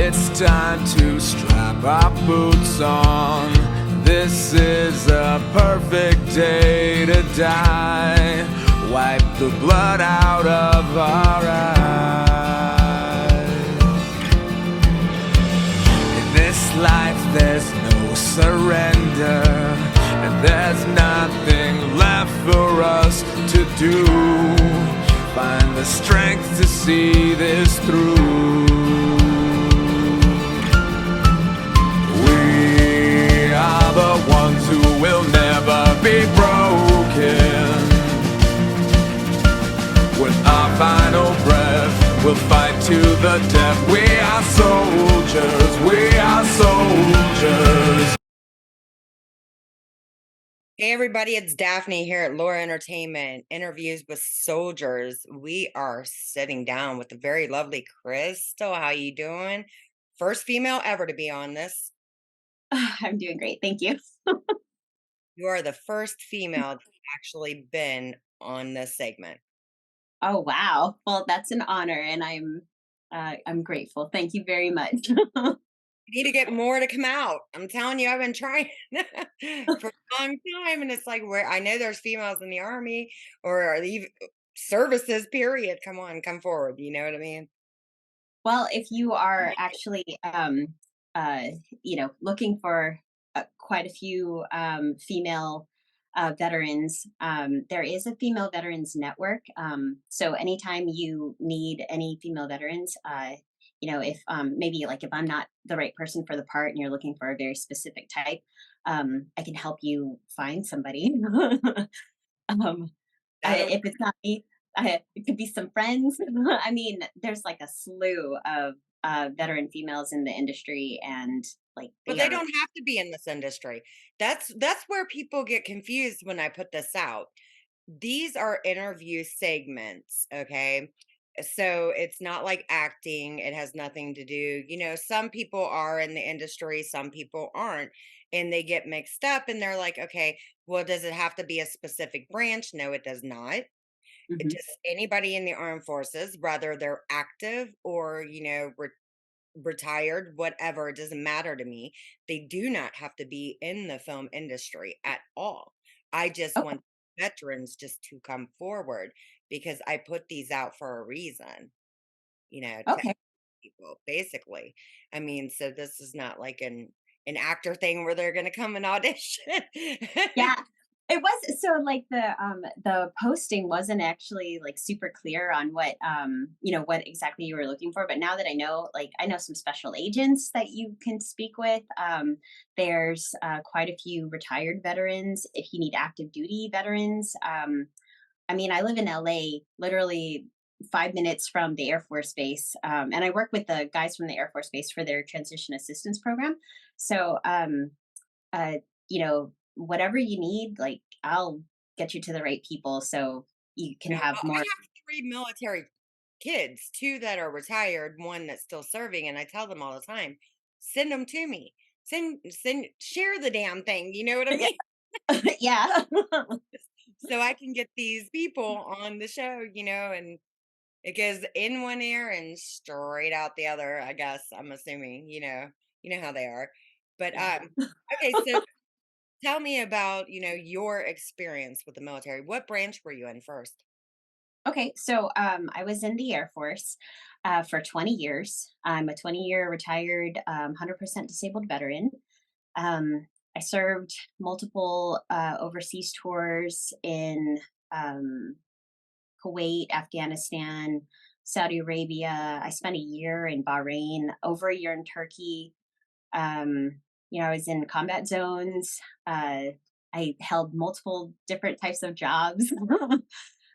It's time to strap our boots on. This is a perfect day to die. Wipe the blood out of our eyes. In this life there's no surrender, and there's nothing left for us to do. Find the strength to see this through. We are the ones who will never be broken. With our final breath, we'll fight to the death. We are soldiers, we are soldiers. Hey everybody, it's Daphne here at Laura Entertainment, Interviews with Soldiers. We are sitting down with the very lovely Crystal. How you doing? First female ever to be on this. I'm doing great. Thank you. You are the first female to actually been on this segment. Oh, wow. Well, that's an honor, and I'm grateful. Thank you very much. You need to get more to come out. I'm telling you, I've been trying for a long time, and it's like where I know there's females in the army or even services. Period. Come on, come forward. You know what I mean? Well, if you are actually uh, looking for quite a few female veterans, there is a female veterans network. So anytime you need any female veterans, if maybe like if I'm not the right person for the part and you're looking for a very specific type, I can help you find somebody. um, That'll if it's not me, it could be some friends. I mean, there's like a slew of veteran females in the industry, and like But they they are. don't have to be in this industry. That's where people get confused when I put this out. These are interview segments, okay? So it's not like acting. It has nothing to do, some people are in the industry, some people aren't, and they get mixed up and they're like, okay, well, does it have to be a specific branch? No, it does not. Mhm. Just anybody in the armed forces, whether they're active or, retired, whatever, it doesn't matter to me. They do not have to be in the film industry at all. I just Okay. want veterans just to come forward because I put these out for a reason, to Okay. people basically. I mean, so this is not like an actor thing where they're going to come and audition. Yeah. It was so like the posting wasn't actually like super clear on what exactly you were looking for, but now that I know some special agents that you can speak with. There's quite a few retired veterans if you need active duty veterans. I mean, I live in LA, literally 5 minutes from the Air Force Base, and I work with the guys from the Air Force Base for their transition assistance program. So, uh, whatever you need, like I'll get you to the right people so you can Yeah, have well, I more. have 3 military kids, 2 that are retired, 1 that's still serving, and I tell them all the time, "Send them to me. Share the damn thing," you know what I Yeah, mean? yeah, So I can get these people on the show, and it goes in one ear and straight out the other, I guess, I'm assuming, you know how they are. But, yeah. okay, so tell me about, your experience with the military. What branch were you in first? Okay, so I was in the Air Force for 20 years. I'm a 20-year retired, 100% disabled veteran. I served multiple overseas tours in um, Kuwait, Afghanistan, Saudi Arabia. I spent a year in Bahrain, over a year in Turkey. I was in combat zones. I held multiple different types of jobs.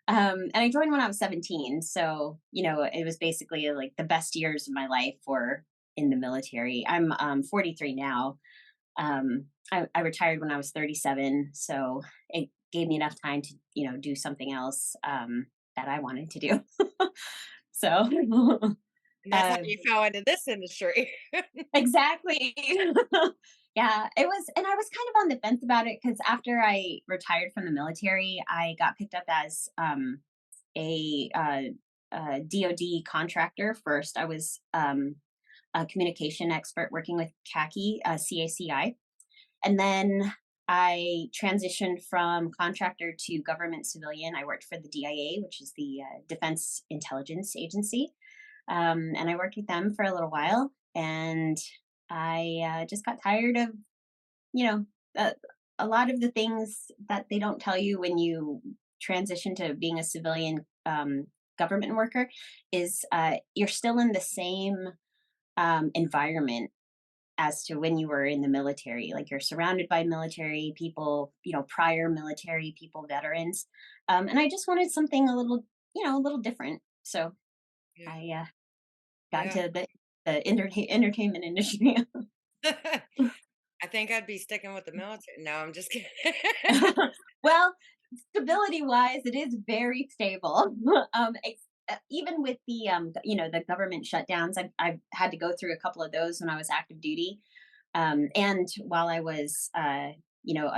And I joined when I was 17. So, it was basically like the best years of my life were in the military. I'm 43 now. I retired when I was 37. So it gave me enough time to, do something else that I wanted to do. So, And that's how um, you fell into this industry. exactly. Yeah, it was, and I was kind of on the fence about it because after I retired from the military, I got picked up as a DoD contractor first. I was a communication expert working with CACI, CACI. And then I transitioned from contractor to government civilian. I worked for the DIA, which is the Defense Intelligence Agency. And I worked with them for a little while. And I just got tired of, you know, uh, a lot of the things that they don't tell you when you transition to being a civilian government worker is you're still in the same environment as to when you were in the military. Like you're surrounded by military people, prior military people, veterans. And I just wanted something a little, a little different. So Yeah. I got Yeah. into the entertainment industry. I think I'd be sticking with the military. No, I'm just kidding. Well, stability wise, it is very stable. Even with the the government shutdowns, I've had to go through a couple of those when I was active duty, and while I was a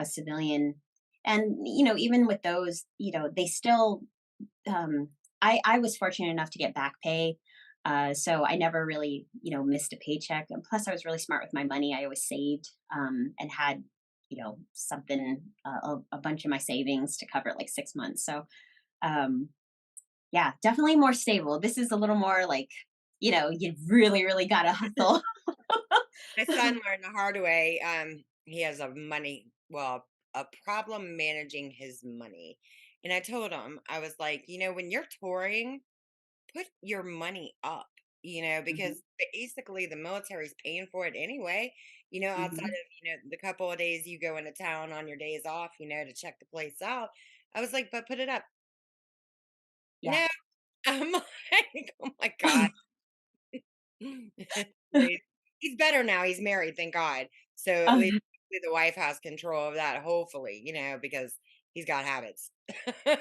civilian, and even with those, they still I was fortunate enough to get back pay. So I never really, missed a paycheck. And plus, I was really smart with my money. I always saved and had, something, a bunch of my savings to cover like 6 months. So, um, yeah, definitely more stable. This is a little more like, you really, really got to hustle. My son learned the hard way. He has a problem managing his money. And I told him, I was like, when you're touring, put your money up, Hmm. because basically the military's paying for it anyway, outside Hmm. of, the couple of days you go into town on your days off, to check the place out. I was like, but put it up. Yeah. No, I'm like, oh my God. Crazy. He's better now. He's married, thank God. So at least Um, the wife has control of that, hopefully, because he's got habits. yeah.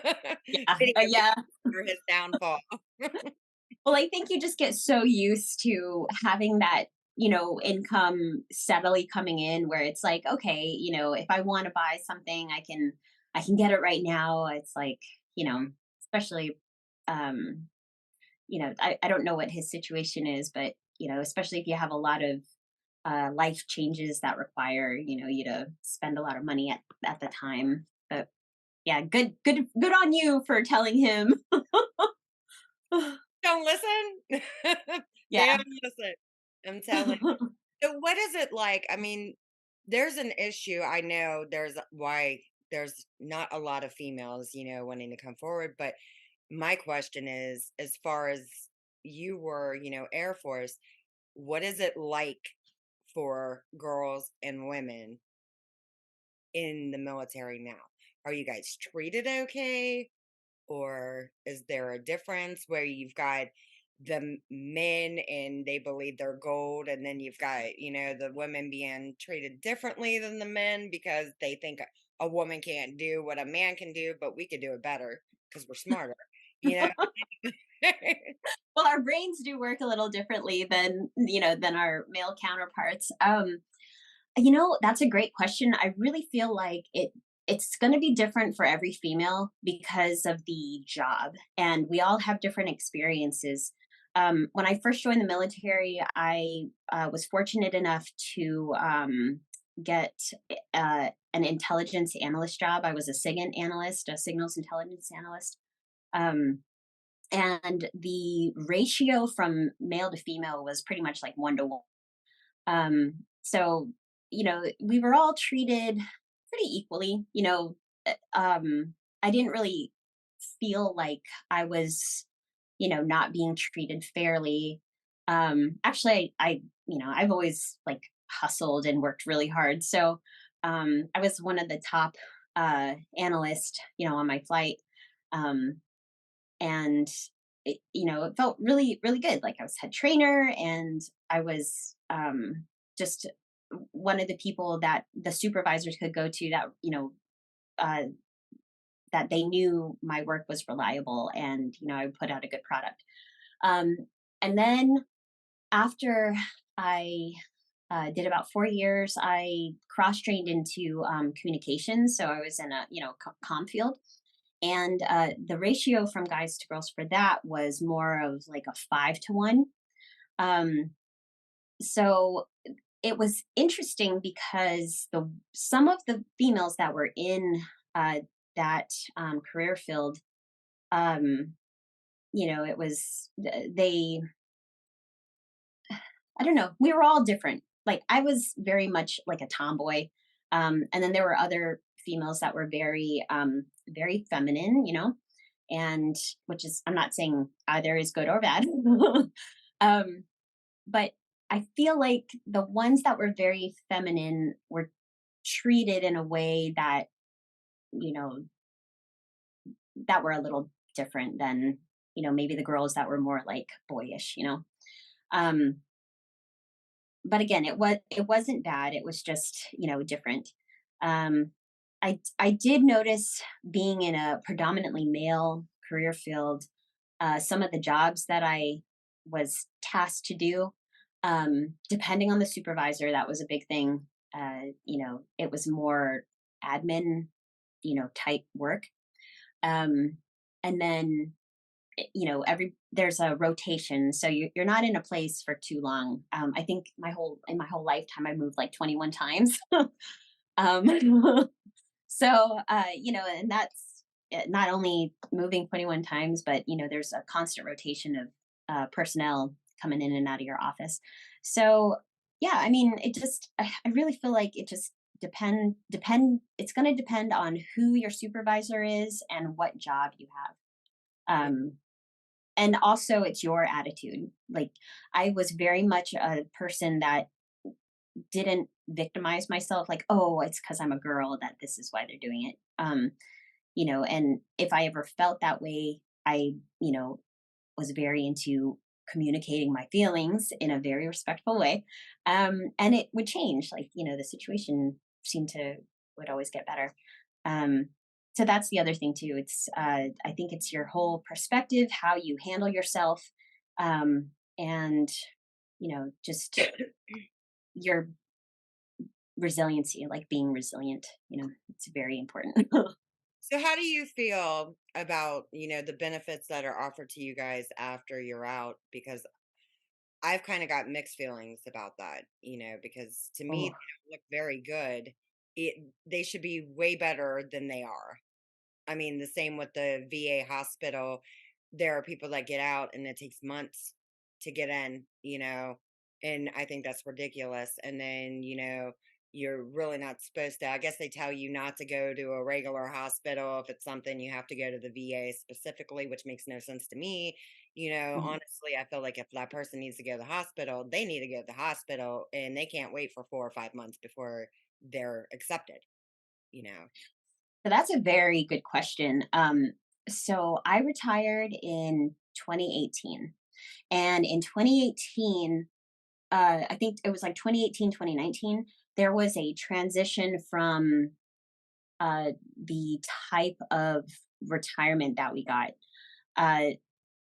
Video games Yeah. are his downfall. Well, I think you just get so used to having that, income steadily coming in where it's like, okay, if I want to buy something, I can get it right now. It's like, especially um, I don't know what his situation is, but especially if you have a lot of life changes that require, you to spend a lot of money at the time. But yeah, good on you for telling him. Don't listen. They Yeah. don't listen. I'm telling you. So what is it like? I mean, there's an issue. I know there's why there's not a lot of females, wanting to come forward. But my question is, as far as you were, Air Force, what is it like for girls and women in the military now? Are you guys treated okay? Or is there a difference where you've got the men and they believe they're gold, and then you've got, the women being treated differently than the men because they think a woman can't do what a man can do, but we could do it better because we're smarter, you know? Well, our brains do work a little differently than our male counterparts. That's a great question. I really feel like it's going to be different for every female because of the job, and we all have different experiences. When I first joined the military, I was fortunate enough to get an intelligence analyst job. I was a SIGINT analyst, a signals intelligence analyst. Um, and the ratio from male to female was pretty much like 1 to 1. So, we were all treated pretty equally. I didn't really feel like I was, not being treated fairly. Actually, I've always like hustled and worked really hard. So, I was one of the top analysts, on my flight. Um, and it felt really really good. Like I was head trainer, and I was just one of the people that the supervisors could go to, that uh, that they knew my work was reliable, and I would put out a good product. um, and then after I did about 4 years, I cross trained into communications. So I was in a comm field, and the ratio from guys to girls for that was more of like a 5 to 1. um, So it was interesting because the some of the females that were in that career field, um, it was they. I don't know. We were all different. Like I was very much like a tomboy, and then there were other females that were very feminine, and which is I'm not saying either is good or bad, um, but I feel like the ones that were very feminine were treated in a way that you know that were a little different than maybe the girls that were more like boyish. Um, but again, it wasn't bad. It was just different. Um, I did notice being in a predominantly male career field, some of the jobs that I was tasked to do, depending on the supervisor, that was a big thing. It was more admin, type work. Um, and then every there's a rotation, so you're not in a place for too long. I think my whole lifetime I moved like 21 times. um so and that's not only moving 21 times, but there's a constant rotation of personnel coming in and out of your office. So yeah, I mean, I really feel like it just it's going to depend on who your supervisor is and what job you have. And also it's your attitude. Like I was very much a person that didn't victimize myself like, oh, it's because I'm a girl that this is why they're doing it. And if I ever felt that way, I was very into communicating my feelings in a very respectful way. And it would change, like the situation seemed to would always get better. Um, so that's the other thing too. I think it's your whole perspective, how you handle yourself, and just your resiliency, like being resilient. It's very important. So how do you feel about, the benefits that are offered to you guys after you're out? Because I've kind of got mixed feelings about that, because to me Oh, they don't look very good. They should be way better than they are. I mean, the same with the VA hospital. There are people that get out and it takes months to get in, and I think that's ridiculous. And then, you're really not supposed to, I guess they tell you not to go to a regular hospital. If it's something you have to go to the VA specifically, which makes no sense to me. mhm. Honestly, I feel like if that person needs to go to the hospital, they need to go to the hospital and they can't wait for 4 or 5 months before they're accepted, you know. So that's a very good question. So I retired in 2018. And in 2018, I think it was like 2018, 2019, there was a transition from the type of retirement that we got. Uh,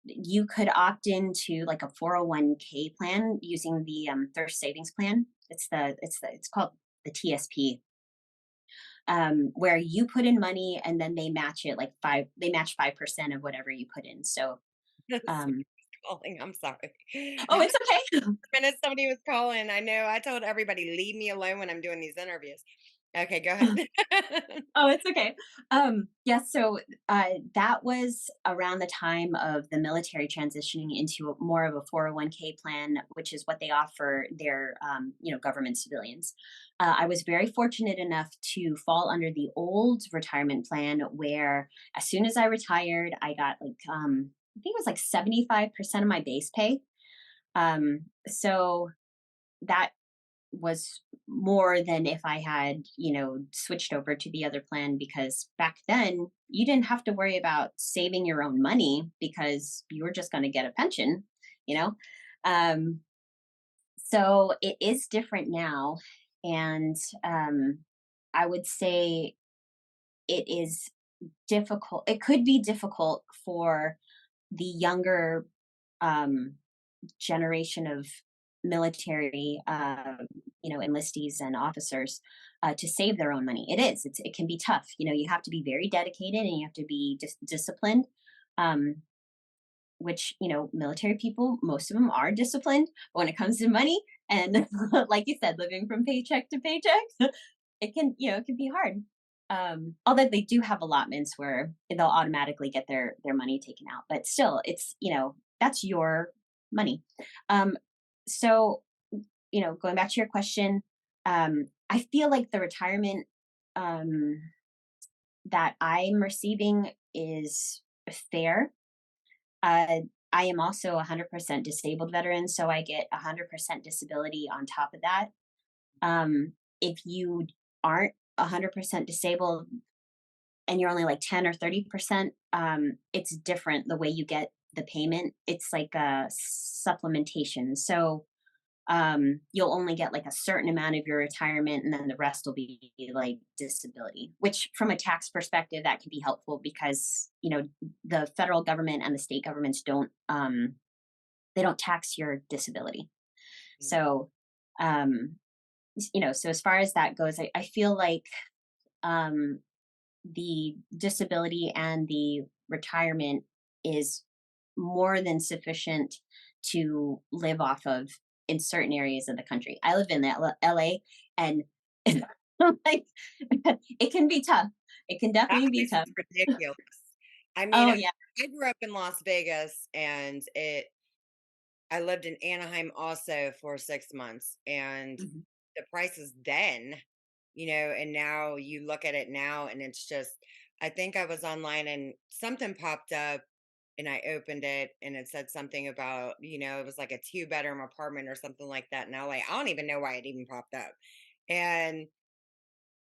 you could opt into like a 401k plan using the Thrift Savings Plan. It's called the TSP, where you put in money and then they match it like they match 5% of whatever you put in. So, um, Calling, I'm sorry. oh, it's okay. Minute somebody was calling. I know. I told everybody, leave me alone when I'm doing these interviews. Okay, go ahead. Oh, it's okay. Yeah, so that was around the time of the military transitioning into more of a 401k plan, which is what they offer their, government civilians. I was very fortunate enough to fall under the old retirement plan, where as soon as I retired, I got like, I think it was like 75% of my base pay. So that was more than if I had, switched over to the other plan, because back then you didn't have to worry about saving your own money because you were just going to get a pension, you know? Um, so it is different now. And I would say it is difficult. It could be difficult for the younger um, generation of military, enlistees and officers to save their own money. It can be tough. You have to be very dedicated and you have to be disciplined. Um, which, military people, most of them are disciplined. But when it comes to money and like you said, living from paycheck to paycheck, it can be hard. Although they do have allotments where they'll automatically get their money taken out, but still, it's that's your money. Um, so going back to your question, I feel like the retirement um, that I'm receiving is fair. Uh, I am also 100% disabled veteran, so I get 100% disability on top of that. If you aren't 100% disabled and you're only like 10 or 30%, it's different the way you get the payment. It's like a supplementation. So you'll only get like a certain amount of your retirement and then the rest will be like disability, which from a tax perspective, that can be helpful because, the federal government and the state governments they don't tax your disability. Mm. So, um, so as far as that goes, I feel like, um, the disability and the retirement is more than sufficient to live off of in certain areas of the country. I live in the LA and like it can be tough. It can That definitely be place tough. is ridiculous. I mean, Oh I yeah. I grew up in Las Vegas, and I lived in Anaheim also for 6 months, and Mhm. the prices then, and now you look at it now, and it's just I think I was online and something popped up, and I opened it, and it said something about, it was like a two-bedroom apartment or something like that in LA. I don't even know why it even popped up. And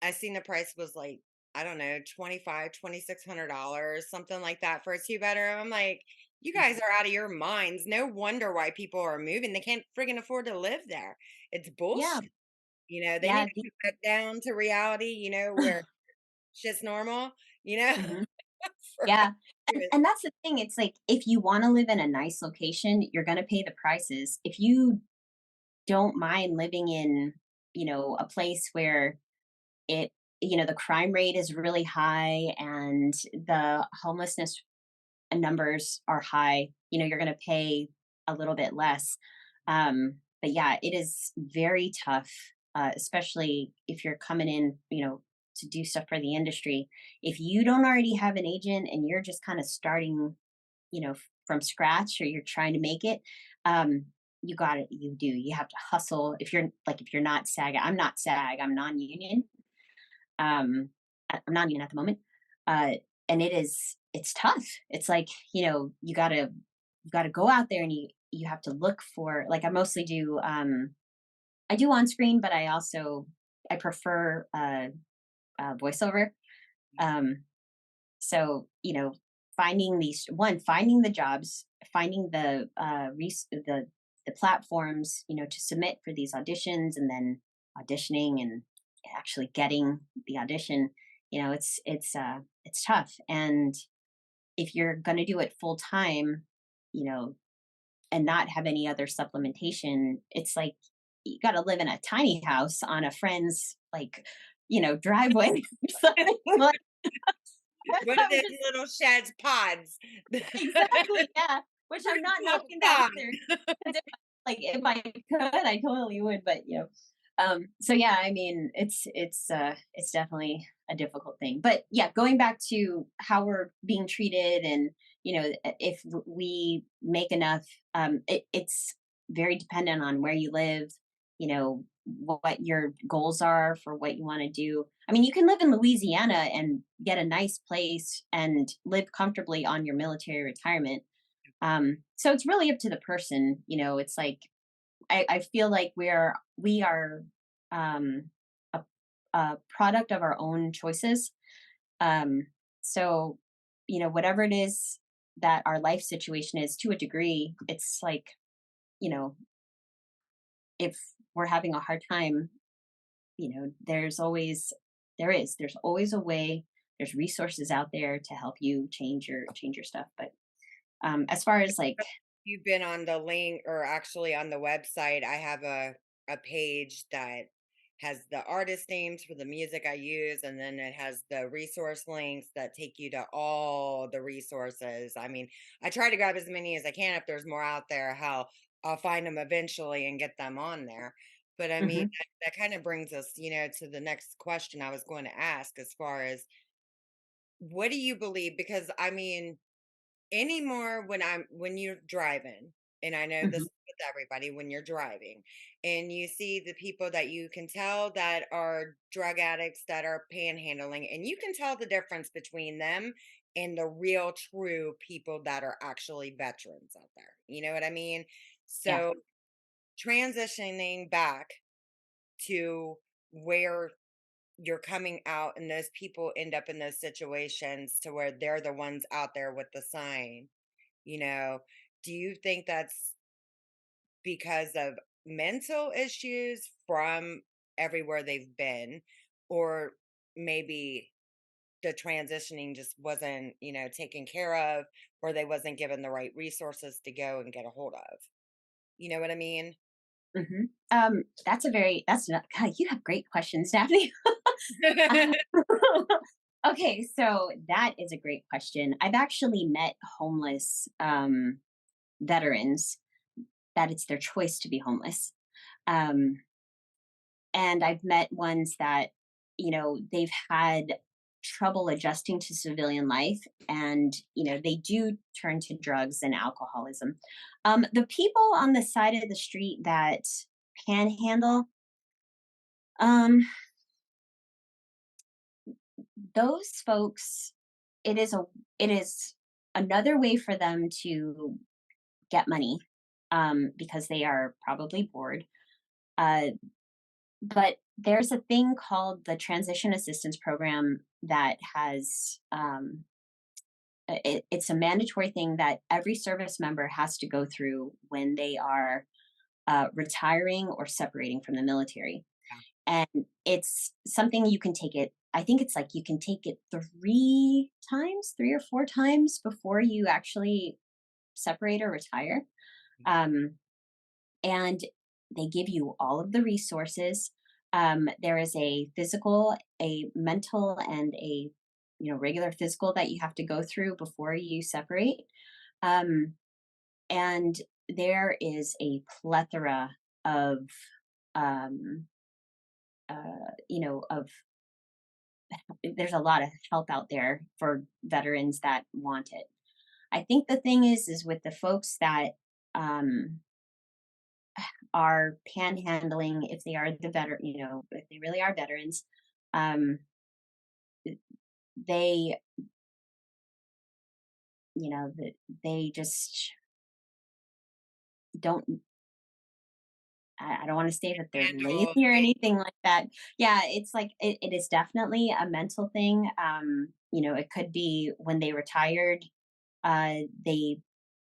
I seen the price was like, I don't know, 2600 dollars something like that for a two-bedroom. I'm like, you guys Mhm. are out of your minds. No wonder why people are moving. They can't friggin' afford to live there. It's Yeah. bullshit. They need Yeah. to come back down to reality, where shit's normal, you know, Mhm. for Yeah. everyone. And that's the thing. It's like if you want to live in a nice location, you're going to pay the prices. If you don't mind living in, a place where it the crime rate is really high and the homelessness numbers are high, you're going to pay a little bit less. But yeah, it is very tough, especially if you're coming in, to do stuff for the industry. If you don't already have an agent and you're just kind of starting, from scratch or you're trying to make it, um, you have to hustle. If you're not SAG, I'm not SAG, I'm non-union. I'm non-union at the moment. Uh, and it's tough. It's like, you gotta go out there and you have to look for, like, I mostly do, I do on screen, but I prefer, voiceover. Um, so, finding the jobs, finding the platforms, to submit for these auditions and then auditioning and actually getting the audition, it's tough. And if you're going to do it full time, you know, and not have any other supplementation, it's like you got to live in a tiny house on a friend's, like, driveway or something like. One of I'm those just little sheds pods. exactly, yeah. Which I'm not Little knocking that pod. either. 'Cause if I could, I totally would. But so yeah, I mean, it's definitely a difficult thing. But yeah, going back to how we're being treated, and if we make enough, it's very dependent on where you live. What your goals are for what you want to do. I mean, you can live in Louisiana and get a nice place and live comfortably on your military retirement. So it's really up to the person. It's like I feel like we are um, a, a product of our own choices. Um, so whatever it is that our life situation is, to a degree, it's like, you know, if we're having a hard time, there's always a way. There's resources out there to help you change your stuff. But as far as like, You've been on the link or actually on the website. I have a page that has the artist names for the music I use, and then it has the resource links that take you to all the resources. I mean, I try to grab as many as I can. If there's more out there, hell, I'll find them eventually and get them on there. But I mean, Hmm. that kind of brings us, to the next question I was going to ask as far as what do you believe? Because I mean, anymore when you're driving, and I know this Hmm. is with everybody, when you're driving and you see the people that you can tell that are drug addicts that are panhandling, and you can tell the difference between them and the real true people that are actually veterans out there. You know what I mean? Yeah. So transitioning back to where you're coming out and those people end up in those situations to where they're the ones out there with the sign, you know, do you think that's because of mental issues from everywhere they've been, or maybe the transitioning just wasn't, taken care of, or they wasn't given the right resources to go and get a hold of? You know what I mean? Hmm. That's not, God, you have great questions, Daphne. Okay, so that is a great question. I've actually met homeless veterans that it's their choice to be homeless. Um, and I've met ones that, they've had trouble adjusting to civilian life, and, they do turn to drugs and alcoholism. The people on the side of the street that panhandle, um, those folks, it is a it is another way for them to get money, because they are probably bored. Uh, but there's a thing called the Transition Assistance Program that has, it's a mandatory thing that every service member has to go through when they are retiring or separating from the military. And it's something you can take it, I think it's like you can take it 3 or 4 times before you actually separate or retire. Um, and they give you all of the resources. There is a physical, a mental, and a regular physical that you have to go through before you separate. Um, and there is a plethora of um, of there's a lot of help out there for veterans that want it. I think the thing is with the folks that um, are panhandling, if they are the veteran, if they really are veterans, um, they, they just don't. I don't want to say that they're lazy Handle or things. anything like that. Yeah, it's like it is definitely a mental thing. It could be when they retired, uh, they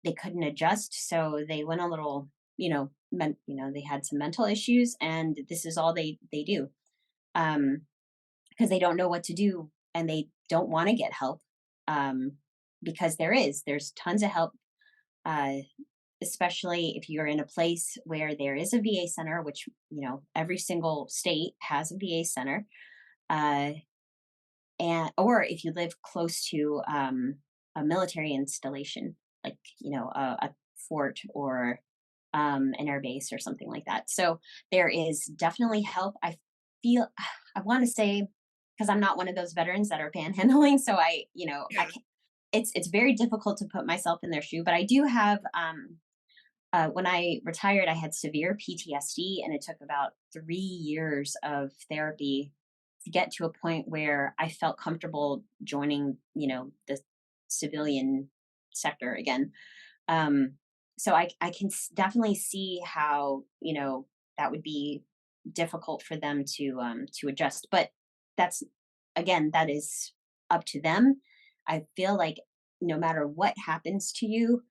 they couldn't adjust, so they went a little, they had some mental issues, and this is all they do, because they don't know what to do, and they don't want to get help, um, because there's tons of help, uh, especially if you're in a place where there is a VA center, which every single state has a VA center, uh, and or if you live close to a military installation, like a fort or an air base or something like that. So there is definitely help. I feel I want to say, because I'm not one of those veterans that are panhandling, so I Yeah. can. It's very difficult to put myself in their shoe, but I do have. When I retired, I had severe PTSD, and it took about 3 years of therapy to get to a point where I felt comfortable joining, the civilian sector again. Um, so I can definitely see how that would be difficult for them to adjust. But that's again, that is up to them. I feel like no matter what happens to you,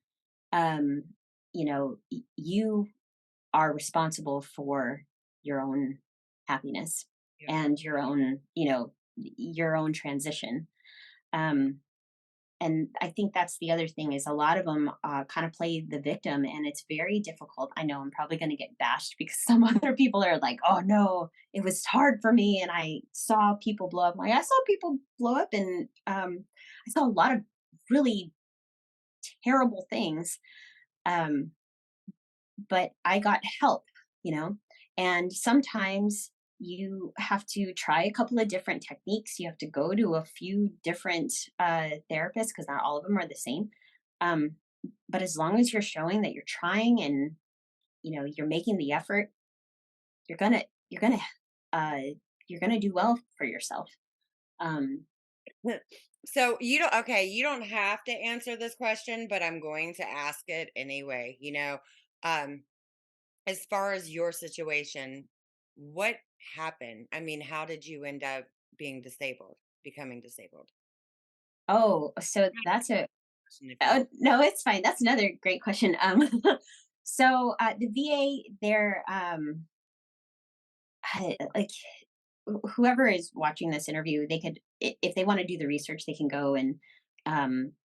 um, you are responsible for your own happiness Yeah. and your own transition. Um, and I think that's the other thing is a lot of them kind of play the victim, and it's very difficult. I know I'm probably going to get bashed because some other people are like, "Oh no, it was hard for me, and I saw people blow up." Like I saw people blow up, and I saw a lot of really terrible things. Um, but I got help, you know, and sometimes you have to try a couple of different techniques. You have to go to a few different therapists because not all of them are the same. Um, but as long as you're showing that you're trying and you're making the effort, you're gonna you're gonna uh, you're gonna do well for yourself. Um, So you don't okay, you don't have to answer this question, but I'm going to ask it anyway, Um as far as your situation, what happened? I mean, how did you end up being disabled, becoming disabled? oh, so that's a Question if you oh, no, it's fine. That's another great question. So the VA, they're like whoever is watching this interview, they could, if they want to do the research, they can go and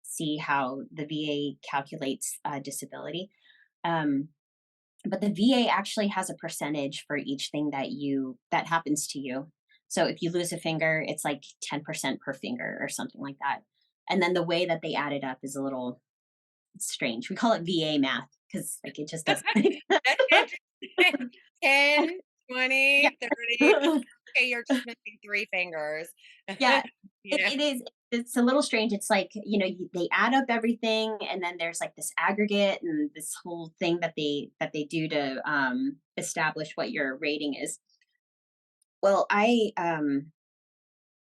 see how the VA calculates disability. Um, but the VA actually has a percentage for each thing that happens to you. So if you lose a finger, it's like 10% per finger or something like that. And then the way that they add it up is a little strange. We call it VA math because like it just doesn't. That's interesting. 10, Yeah. 20, 30. Okay, you're just missing 3 fingers. Yeah, You know? it is. It's a little strange. It's like, they add up everything, and then there's like this aggregate and this whole thing that they do to establish what your rating is. Well, I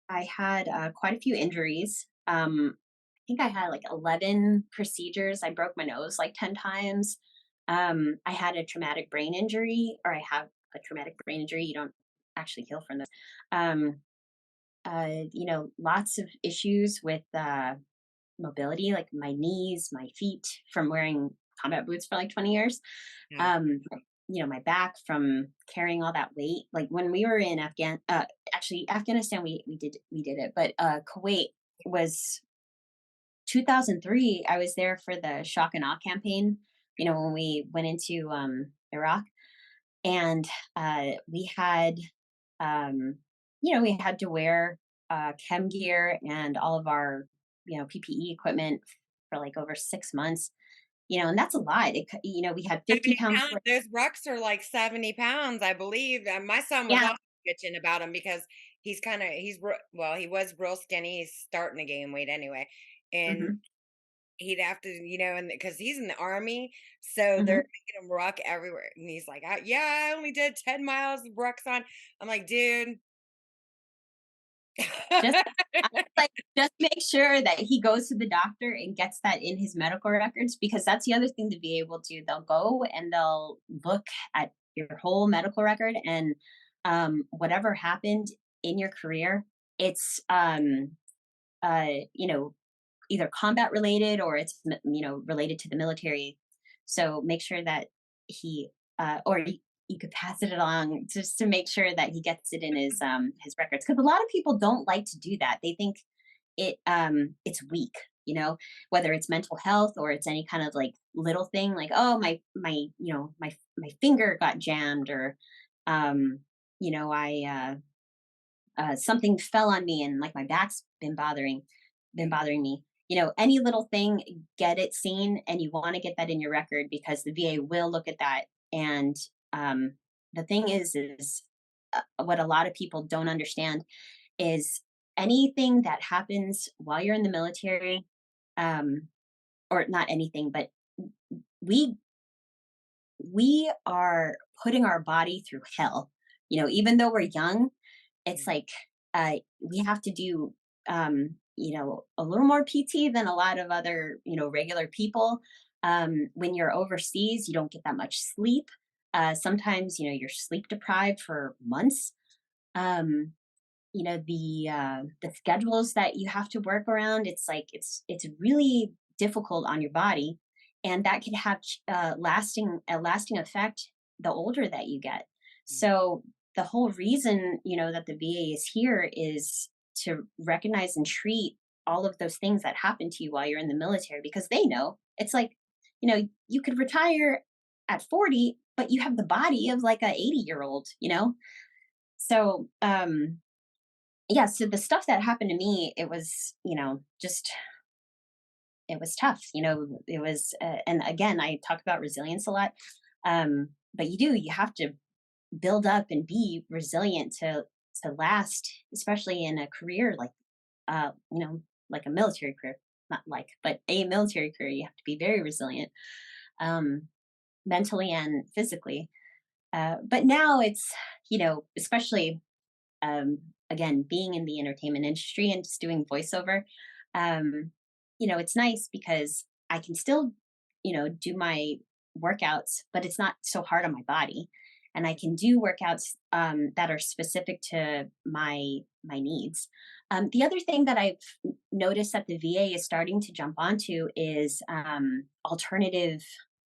had quite a few injuries. I think I had like 11 procedures. I broke my nose like 10 times. I had a traumatic brain injury, or I have a traumatic brain injury. You don't actually heal from this. Um, lots of issues with mobility, like my knees, my feet from wearing combat boots for like 20 years. Yeah. My back from carrying all that weight. Like when we were in actually Afghanistan, we did it, but Kuwait was 2003. I was there for the shock and awe campaign. When we went into Iraq, and we had we had to wear chem gear and all of our PPE equipment for like over 6 months. And that's a lot. We had 50 70 pounds pounds. worth. Those rucks are like 70 pounds, I believe. My son was Yeah. also bitching about him because well, he was real skinny. He's starting to gain weight anyway. And Hmm. he'd have to, and because he's in the army, so they're Hmm. making him ruck everywhere. And he's like, yeah, I only did 10 miles of rucks on. I'm like, dude. Just I was like, just make sure that he goes to the doctor and gets that in his medical records, because that's the other thing to be able to. They'll go and they'll look at your whole medical record, and whatever happened in your career, it's uh, you know, either combat related or it's related to the military. So make sure that he or you could pass it along just to make sure that he gets it in his records, because a lot of people don't like to do that. They think it's weak, whether it's mental health or it's any kind of like little thing, like, oh, my finger got jammed, or I something fell on me and like my back's been bothering me. Any little thing, get it seen, and you want to get that in your record because the VA will look at that. And the thing is what a lot of people don't understand is anything that happens while you're in the military, um, or not anything, but we we are putting our body through hell. Even though we're young, it's like we have to do a little more PT than a lot of other regular people. When you're overseas, you don't get that much sleep. Sometimes you're sleep deprived for months. um, the schedules that you have to work around, it's like it's really difficult on your body, and that can have lasting effect the older that you get. So the whole reason that the VA is here is to recognize and treat all of those things that happen to you while you're in the military, because they know it's like, you could retire at 40, but you have the body of like a 80-year-old, So, yeah, so the stuff that happened to me, it was, just it was tough. It was, and again, I talk about resilience a lot. But you have to build up and be resilient to last, especially in a career like, uh, you know, like a military career, not like, but a military career. You have to be very resilient, um, mentally and physically. But now it's, especially, again, being in the entertainment industry and just doing voiceover, um, it's nice because I can still, do my workouts, but it's not so hard on my body. And I can do workouts, that are specific to my needs. The other thing that I've noticed that the VA is starting to jump onto is, alternative,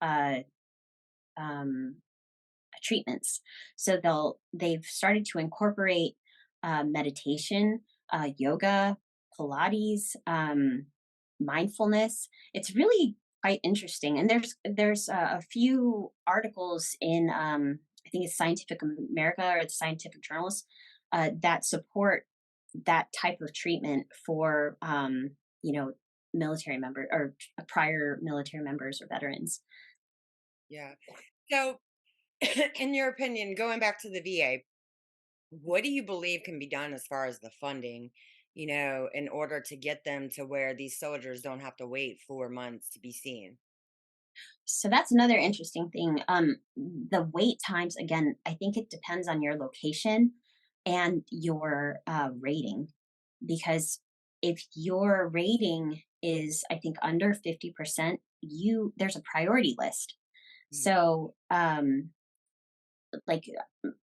uh, um, treatments. So they've started to incorporate, meditation, yoga, Pilates, mindfulness. It's really quite interesting, and there's a few articles in, I think it's Scientific America or the Scientific Journals, that support that type of treatment for, military member or prior military members or veterans. Yeah. So, in your opinion, going back to the VA, what do you believe can be done as far as the funding, in order to get them to where these soldiers don't have to wait 4 months to be seen? So that's another interesting thing. The wait times, again, I think it depends on your location and your, rating. Because if your rating is, I think, under 50%, there's a priority list. Mm. So, like,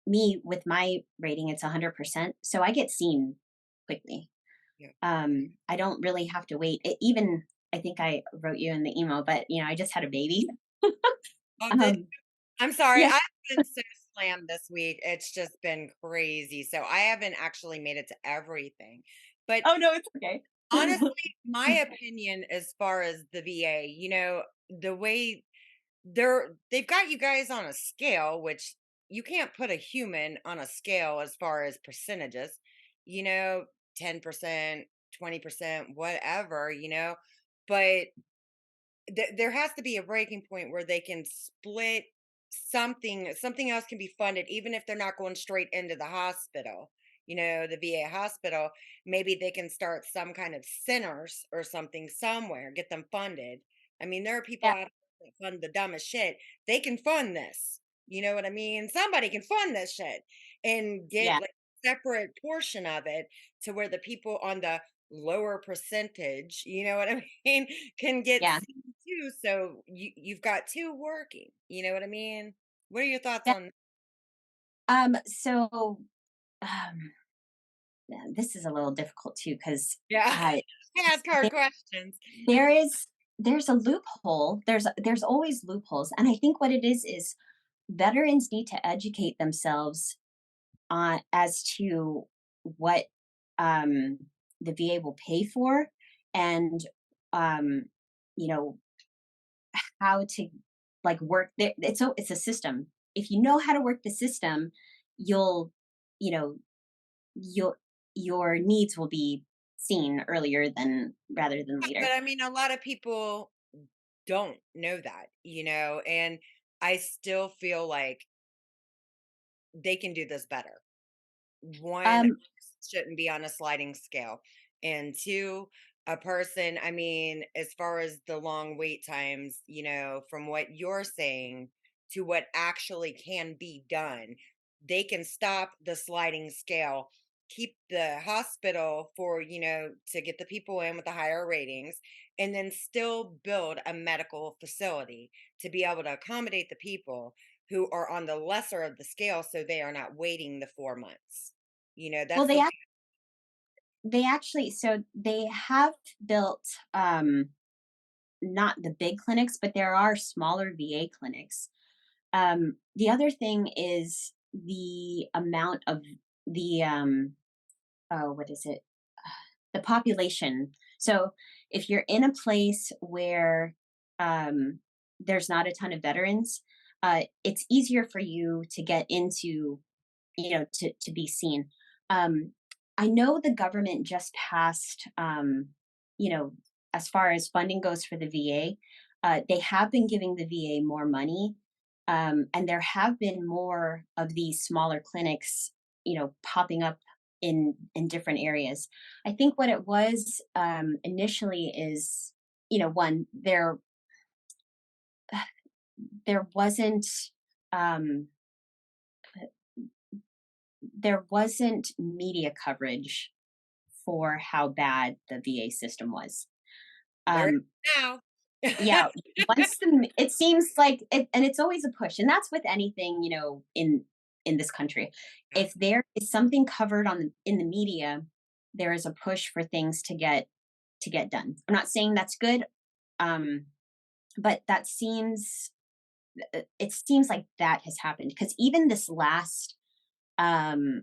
me with my rating, it's 100%. So I get seen quickly. Yeah. I don't really have to wait. Even, I think I wrote you in the email, but I just had a baby. Oh, um, I'm sorry. yes. I've been so slammed this week. It's just been crazy. So I haven't actually made it to everything. But Oh no, it's okay. honestly, my opinion as far as the VA, the way they've got you guys on a scale, which you can't put a human on a scale as far as percentages, you know, 10%, 20%, whatever, but there has to be a breaking point where they can split something else can be funded even if they're not going straight into the hospital, the VA hospital. Maybe they can start some kind of centers or something somewhere, get them funded. I mean, there are people Yeah, out there that fund the dumbest shit. They can fund this, you know what I mean? Somebody can fund this shit and get yeah, like separate portion of it to where the people on the lower percentage, you know what I mean, can get yeah, seen too. So you've got two working. You know what I mean? What are your thoughts yeah. on? So, um, yeah, this is a little difficult too because, Yeah, uh, ask hard there, questions. there is there's a loophole. There's always loopholes, and I think what it is veterans need to educate themselves on as to what, um, the VA will pay for, and, um, you know how to, like, work there. It's a system. If you know how to work the system, you'll you know you'll your needs will be seen earlier than rather than But later. I mean, a lot of people don't know that, and I still feel like they can do this better. One, Um, shouldn't be on a sliding scale. And two, a person, I mean, as far as the long wait times, from what you're saying to what actually can be done, they can stop the sliding scale, keep the hospital for, to get the people in with the higher ratings, and then still build a medical facility to be able to accommodate the people who are on the lesser of the scale so they are not waiting the 4 months. well, That's the way. they actually, so they have built, not the big clinics, but there are smaller VA clinics. The other thing is the amount of the, oh, what is it? The population. So if you're in a place where um, there's not a ton of veterans, it's easier for you to get into, to be seen. Um, I know the government just passed, you know, as far as funding goes for the VA, they have been giving the VA more money, and there have been more of these smaller clinics, popping up in different areas. I think what it was initially is, one there wasn't um, there wasn't media coverage for how bad the VA system was. There it Um, is now. yeah, it seems like it, and it's always a push, and that's with anything, in this country. Yeah. If there is something covered in the media, there is a push for things to get done. I'm not saying that's good, um, but it seems like that has happened because even this last um,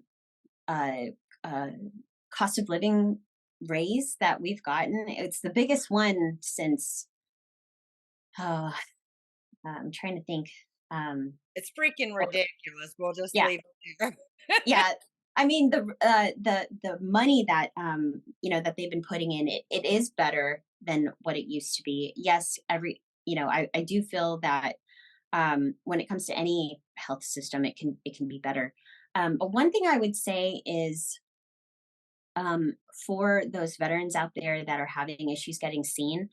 uh, uh, cost of living raise that we've gotten. It's the biggest one since, oh, I'm trying to think. Um, It's freaking oh, ridiculous. We'll just yeah, leave it there. yeah. I mean, the money that that they've been putting in, it is better than what it used to be. Yes, I do feel that when it comes to any health system, it can be better. But one thing I would say is, for those veterans out there that are having issues getting seen,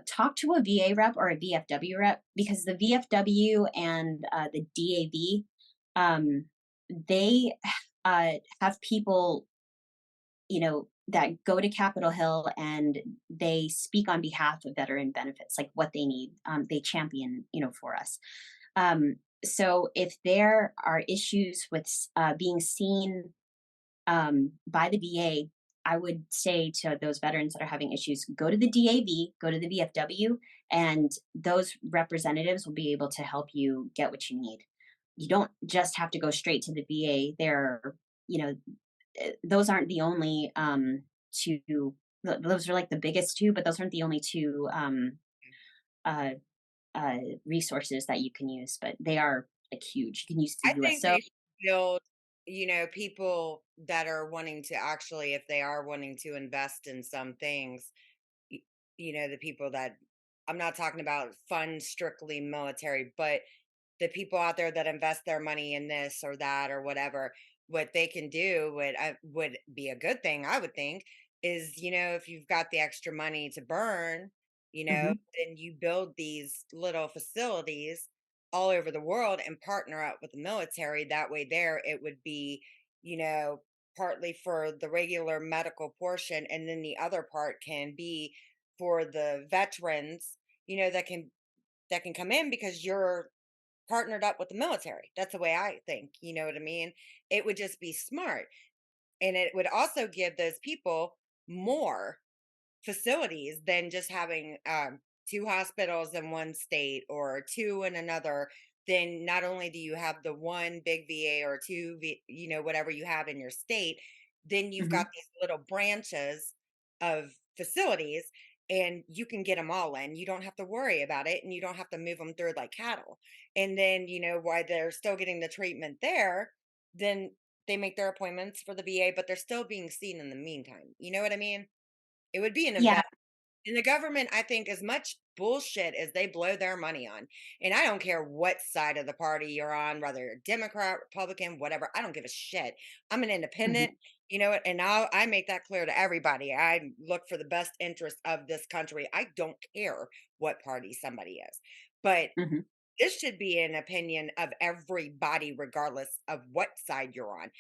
talk to a VA rep or a VFW rep, because the VFW and the DAV, they have people, that go to Capitol Hill and they speak on behalf of veteran benefits, like what they need. They champion, for us. So if there are issues with being seen by the VA, I would say to those veterans that are having issues, go to the DAV, go to the VFW, and those representatives will be able to help you get what you need. You don't just have to go straight to the VA. You know, those aren't the only two. Those are like the biggest two, but those aren't the only two uh, resources that you can use. But they are like huge. You can use the I think USO. they should build, people that are wanting to actually, if they are wanting to invest in some things, y- the people that I'm not talking about fund strictly military, but the people out there that invest their money in this or that or whatever, what they can do, would be a good thing, I would think, is, if you've got the extra money to burn, Hmm. then you build these little facilities all over the world and partner up with the military. That way, there it would be, partly for the regular medical portion, and then the other part can be for the veterans, that can come in because you're partnered up with the military. That's the way I think, you know what I mean? It would just be smart. And it would also give those people more facilities than just having two hospitals in one state or two in another. Then not only do you have the one big VA or two, whatever you have in your state, then you've got Hmm. these little branches of facilities, and you can get them all in. You don't have to worry about it, and you don't have to move them through like cattle. And then, while they're still getting the treatment there, then they make their appointments for the VA, but they're still being seen in the meantime. You know what I mean? It would be an Yeah. investment. And the government, I think, as much bullshit as they blow their money on, and I don't care what side of the party you're on, whether you're Democrat, Republican, whatever, I don't give a shit. I'm an independent, Hmm. and I make that clear to everybody. I look for the best interest of this country. I don't care what party somebody is. But Hmm. this should be an opinion of everybody, regardless of what side you're on.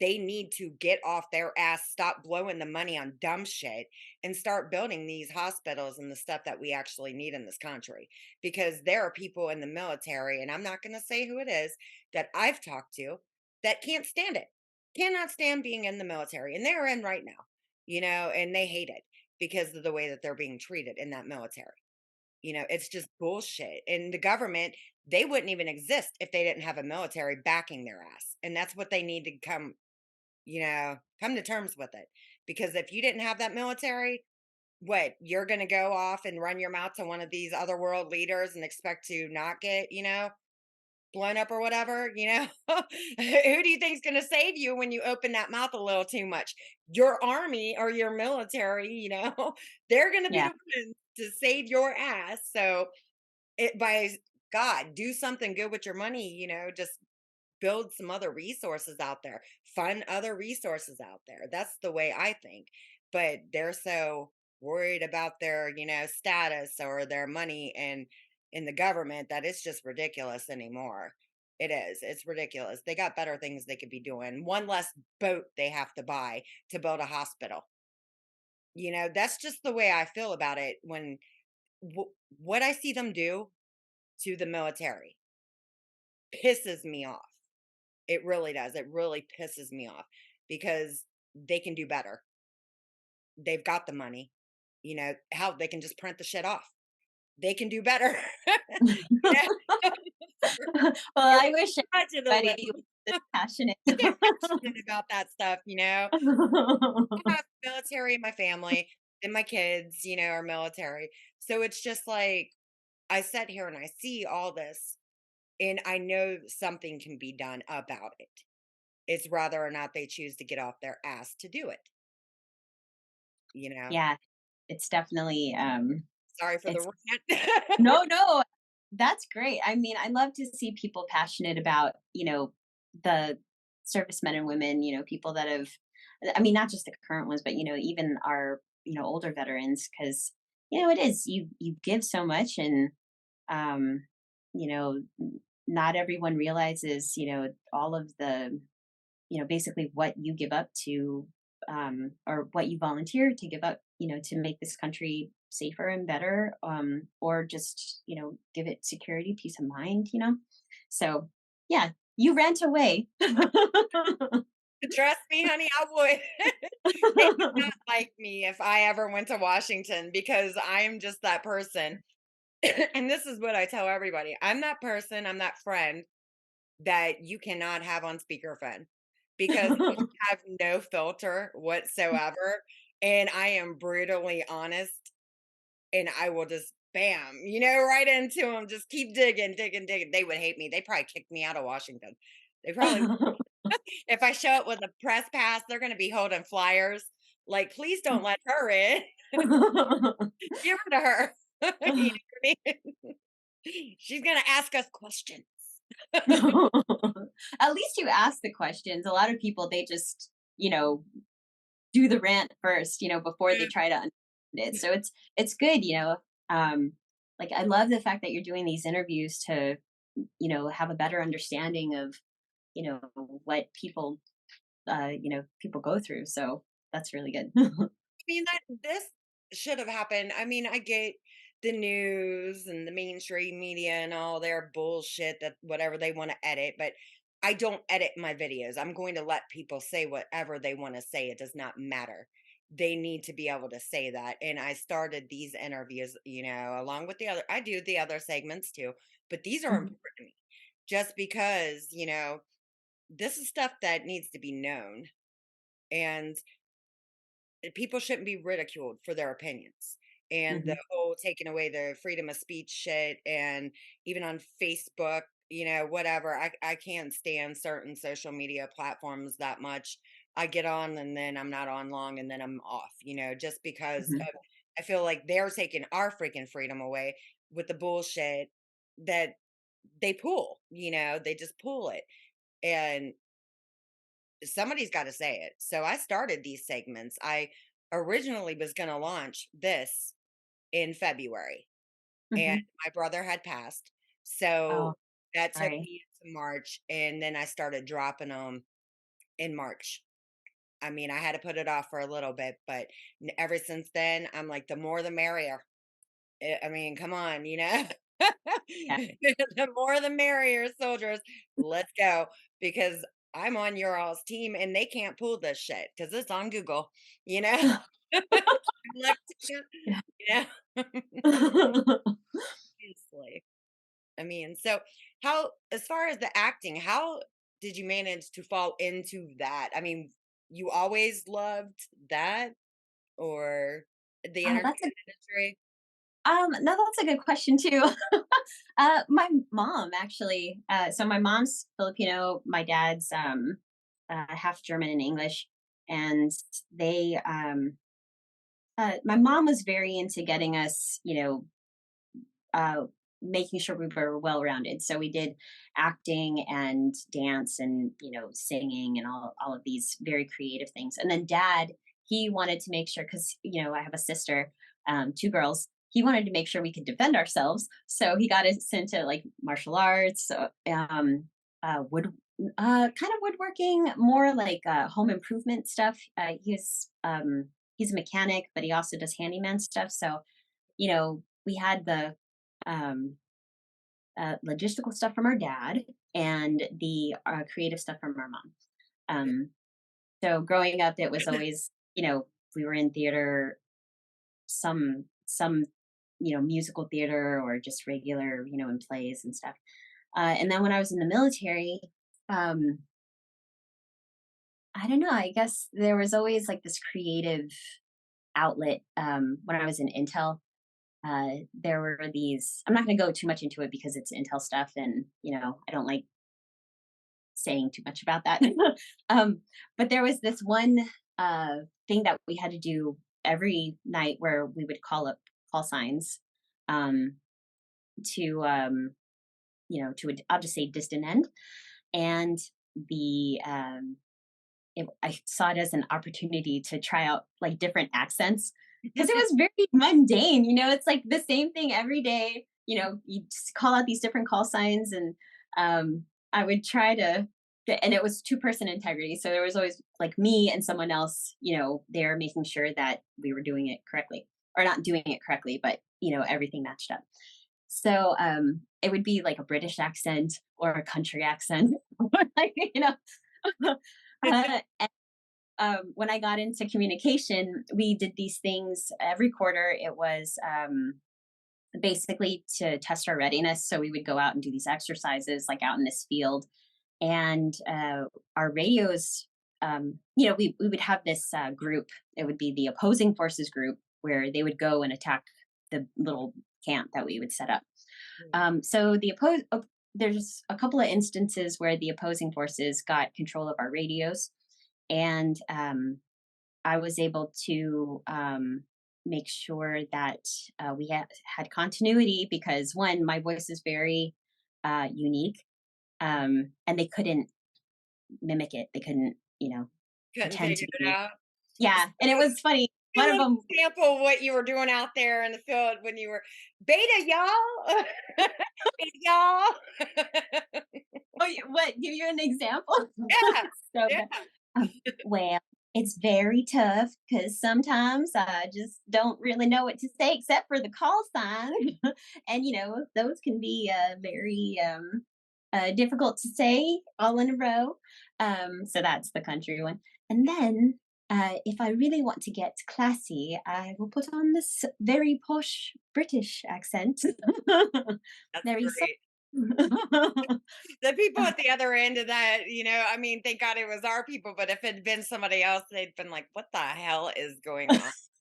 They need to get off their ass, stop blowing the money on dumb shit, and start building these hospitals and the stuff that we actually need in this country. Because there are people in the military, and I'm not going to say who it is, that I've talked to that can't stand it, cannot stand being in the military. And they're in right now, and they hate it because of the way that they're being treated in that military. It's just bullshit. And the government, they wouldn't even exist if they didn't have a military backing their ass. And that's what they need to come to terms with it. Because if you didn't have that military, what, you're going to go off and run your mouth to one of these other world leaders and expect to not get, blown up or whatever, who do you think's going to save you when you open that mouth a little too much? Your army or your military, they're going to be Yeah. the ones to save your ass. So it by God, do something good with your money, just build some other resources out there, fund other resources out there. That's the way I think. But they're so worried about their, status or their money and in the government that it's just ridiculous anymore. It is. It's ridiculous. They got better things they could be doing. One less boat they have to buy to build a hospital. That's just the way I feel about it when what I see them do to the military pisses me off. It really does. It really pisses me off because they can do better. They've got the money. How they can just print the shit off. They can do better. Yeah. Well, You're I wish to the everybody list. was this passionate. I get passionate about that stuff. I have military in my family and my kids, are military. So it's just like I sit here and I see all this and I know something can be done about it. It's whether or not they choose to get off their ass to do it, you know? Yeah, it's definitely, Sorry for the it's rant. no, no, that's great. I mean, I love to see people passionate about, the servicemen and women, people that have, I mean, not just the current ones, but, even our, older veterans, because, it is, you give so much and, um, not everyone realizes, all of the, basically what you give up to, or what you volunteer to give up, to make this country safer and better, or just, give it security, peace of mind, So, yeah, you rant away. Trust me, honey, I would. They would not like me if I ever went to Washington because I'm just that person. And this is what I tell everybody. I'm that person, I'm that friend that you cannot have on speakerphone because I have no filter whatsoever. And I am brutally honest and I will just bam, right into them. Just keep digging, digging, digging. They would hate me. They'd probably kick me out of Washington. They probably, if I show up with a press pass, they're going to be holding flyers. Like, please don't let her in. Give her to her. You know what I mean? She's going to ask us questions. At least you ask the questions. A lot of people, they just, do the rant first, before they try to understand it. So it's good, like I love the fact that you're doing these interviews to, have a better understanding of, what people people go through. So that's really good. Mean, that this should have happened. I mean, I get the news and the mainstream media and all their bullshit that whatever they want to edit, but I don't edit my videos. I'm going to let people say whatever they want to say. It does not matter. They need to be able to say that. And I started these interviews, along with I do the other segments too, but these are Mhm, important to me just because, this is stuff that needs to be known. And people shouldn't be ridiculed for their opinions. And the mhm, whole taking away the freedom of speech shit, and even on Facebook, whatever. I can't stand certain social media platforms that much. I get on and then I'm not on long and then I'm off, just because mhm. I feel like they're taking our freaking freedom away with the bullshit that they pull, they just pull it. And somebody's got to say it. So I started these segments. I originally was going to launch this in February, and Mhm. my brother had passed. Oh, So that took sorry. me into March, and then I started dropping them in March. I mean, I had to put it off for a little bit, but ever since then, I'm like, the more the merrier. I mean, come on, Yeah. the more the merrier, soldiers. Let's go because I'm on your all's team and they can't pull this shit because it's on Google, you know. Look to you, Yeah. you know. Seriously. I mean, so as far as the acting, how did you manage to fall into that? I mean, you always loved that, or the Oh, entertainment that's a industry? no, that's a good question too. My mom actually. So my mom's Filipino. My dad's half German and English, and they. My mom was very into getting us, uh, making sure we were well rounded. So we did acting and dance and singing and all of these very creative things. And then dad, he wanted to make sure because I have a sister, two girls. He wanted to make sure we could defend ourselves, so he got us into like martial arts, wood, kind of woodworking, more like home improvement stuff. He's a mechanic, but he also does handyman stuff. So we had the um, logistical stuff from our dad and the creative stuff from our mom. Um, so growing up, it was always, we were in theater, some, musical theater or just regular, in plays and stuff. And then when I was in the military, um, I don't know, I guess there was always like this creative outlet when I was in Intel. There were these, I'm not going to go too much into it because it's Intel stuff and, I don't like saying too much about that. um, but there was this one thing that we had to do every night where we would call up call signs um, to, I'll just say distant end. And the, I saw it as an opportunity to try out like different accents because it was very mundane. It's like the same thing every day. You just call out these different call signs, and I would try to. And it was two-person integrity, so there was always like me and someone else, there making sure that we were doing it correctly, or not doing it correctly, but everything matched up. So it would be like a British accent or a country accent, or like uh, when I got into communication, we did these things every quarter. It was basically to test our readiness. So we would go out and do these exercises, like out in this field, and our radios. We would have this group. It would be the opposing forces group where they would go and attack the little camp that we would set up. So there's a couple of instances where the opposing forces got control of our radios, and I was able to make sure that we had continuity because one, my voice is very unique, and they couldn't mimic it. They couldn't, Couldn't pretend figure to it be. out. Yeah, and it was funny. Give One of an them, example of what you were doing out there in the field when you were beta, y'all. Beta, y'all. what? Give you an example. Yeah, So yeah. bad. Well, it's very tough because sometimes I just don't really know what to say except for the call sign, and those can be very difficult to say all in a row. So that's the country one, and then. If I really want to get classy, I will put on this very posh British accent. That's Very great. so. The people at the other end of that, I mean, thank God it was our people, but if it had been somebody else, they'd been like, "What the hell is going on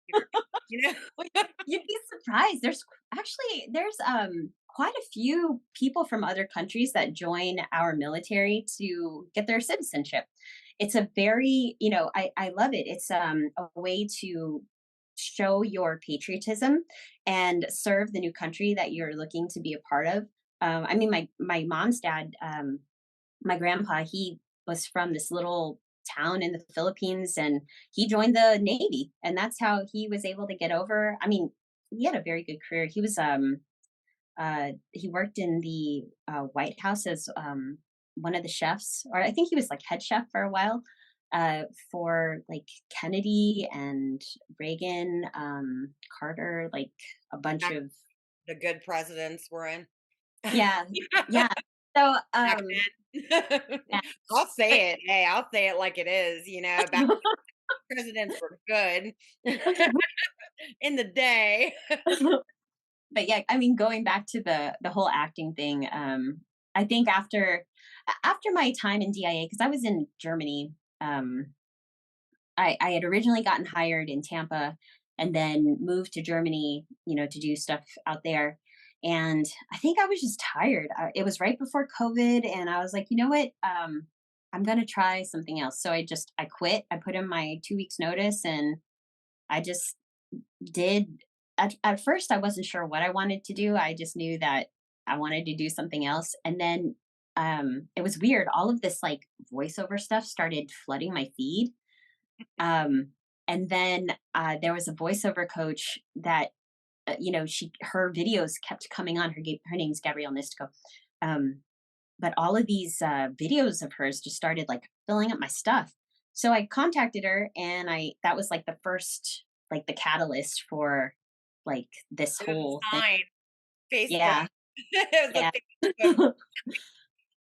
here?" You know? Well, you'd be surprised. There's quite a few people from other countries that join our military to get their citizenship. It's a very, I love it. It's a way to show your patriotism and serve the new country that you're looking to be a part of. I mean, my mom's dad, my grandpa, he was from this little town in the Philippines, and he joined the Navy, and that's how he was able to get over. I mean, he had a very good career. He worked in the White House as one of the chefs, or I think he was like head chef for a while, for like Kennedy and Reagan, Carter, like a bunch Back of. the good presidents were in. Yeah, yeah. So Back then. yeah. I'll But say it. Hey, I'll say it like it is, back presidents were good in the day. but yeah, I mean, going back to the whole acting thing, I think after my time in DIA, because I was in Germany, I had originally gotten hired in Tampa, and then moved to Germany, to do stuff out there. And I think I was just tired. It was right before COVID, and I was like, you know what? I'm gonna try something else. So I quit. I put in my 2 weeks notice, and I just did. At first, I wasn't sure what I wanted to do. I just knew that I wanted to do something else, and then it was weird. All of this like voiceover stuff started flooding my feed. Um, and then there was a voiceover coach that her videos kept coming on. Her name's Gabrielle Nistico. Um, but all of these videos of hers just started like filling up my stuff. So I contacted her, and I that was like the first, like the catalyst for like this It was whole a thing. sign. Facebook. Yeah, It was yeah, a Facebook.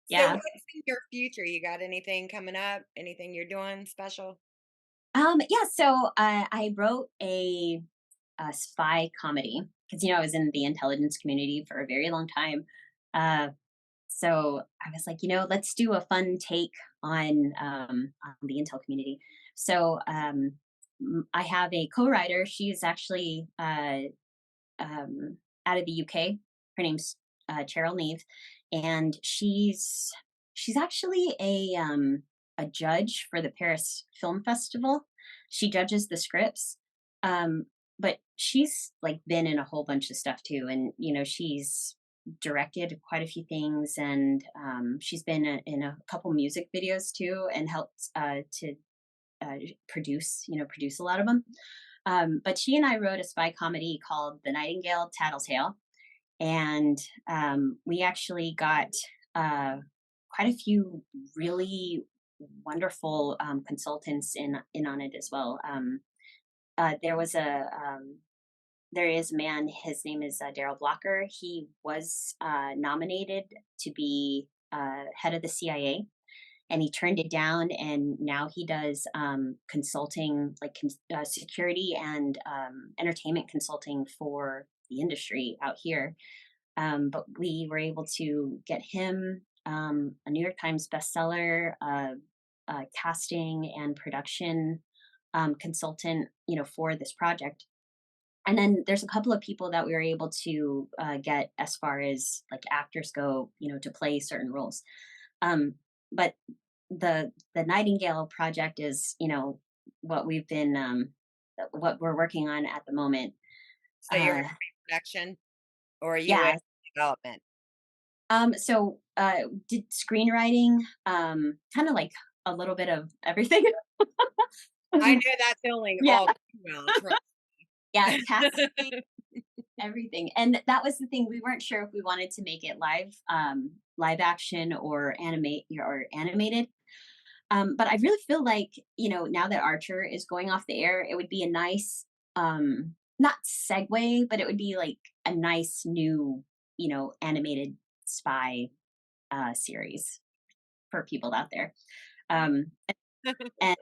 So yeah. what's in your future? You got anything coming up? Anything you're doing special? Yeah. So I wrote a spy comedy because I was in the intelligence community for a very long time. Uh, so I was like, let's do a fun take on the Intel community. So I have a co-writer. She's actually out of the UK. Her name's Cheryl Neve, and she's actually a judge for the Paris Film Festival. She judges the scripts, um, but she's like been in a whole bunch of stuff too, and she's directed quite a few things, and she's been in a couple music videos too, and helped to produce a lot of them. But she and I wrote a spy comedy called The Nightingale Tattletale, and we actually got uh, quite a few really wonderful consultants in on it as well. There was there is a man. His name is Daryl Blocker. He was nominated to be head of the CIA, and he turned it down, and now he does consulting, like security and entertainment consulting for the industry out here. But we were able to get him a New York Times bestseller, casting and production consultant, for this project. And then there's a couple of people that we were able to get as far as like actors go, to play certain roles. Um, but the Nightingale project is, what we've been what we're working on at the moment. So you're in Uh, production, or are you in yeah. development? So did screenwriting, kind of like a little bit of everything. I know that feeling Yeah, all too well. Trust. yeah, casting, everything. And that was the thing. We weren't sure if we wanted to make it live action or animated. But I really feel like, now that Archer is going off the air, it would be a nice, not segue, but it would be like a nice new, animated spy series for people out there. Um, and